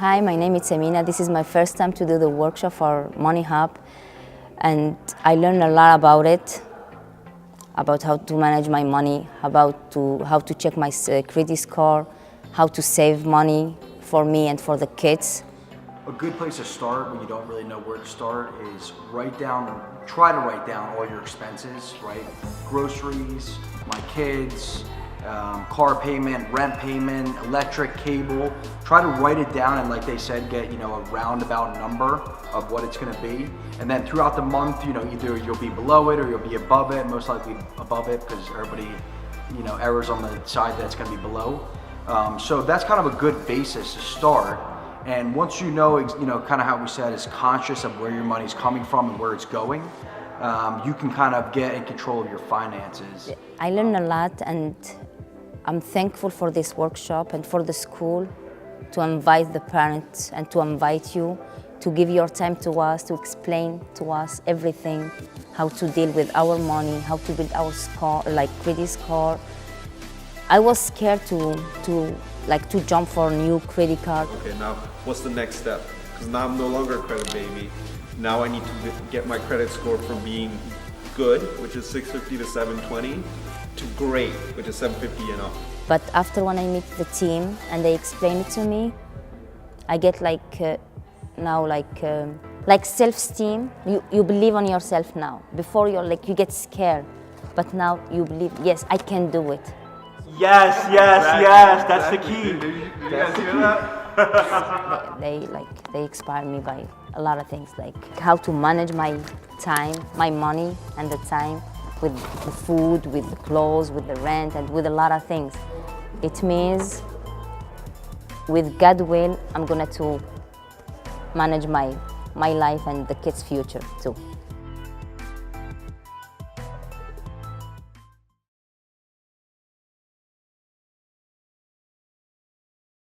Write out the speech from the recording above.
Hi, my name is Emina. This is my first time to do the workshop for Money Hub, and I learned a lot about it, about how to manage my money, how to check my credit score, how to save money for me and for the kids. A good place to start when you don't really know where to start is try to write down all your expenses, right? Groceries, my kids, car payment, rent payment, electric, cable. Try to write it down and, like they said, get a roundabout number of what it's going to be. And then throughout the month, either you'll be below it or you'll be above it. Most likely above it because everybody, errors on the side that's going to be below. So that's kind of a good basis to start. And once you know, kind of how we said, is conscious of where your money's coming from and where it's going, you can kind of get in control of your finances. I learned a lot, and I'm thankful for this workshop and for the school to invite the parents and to invite you to give your time to us, to explain to us everything, how to deal with our money, how to build our score, like credit score. I was scared to jump for a new credit card. Okay, now what's the next step? Because now I'm no longer a credit baby. Now I need to get my credit score from being good, which is 650 to 720, to great, which is 750 and up. But after when I meet the team and they explain it to me, I get now self-esteem. You believe on yourself now. Before you get scared, but now you believe, yes, I can do it. Yes, that's the key. Did you guys hear that? They inspire me by a lot of things, like how to manage my time, my money and the time, with the food, with the clothes, with the rent, and with a lot of things. It means with God will, I'm gonna to manage my life and the kids' future too.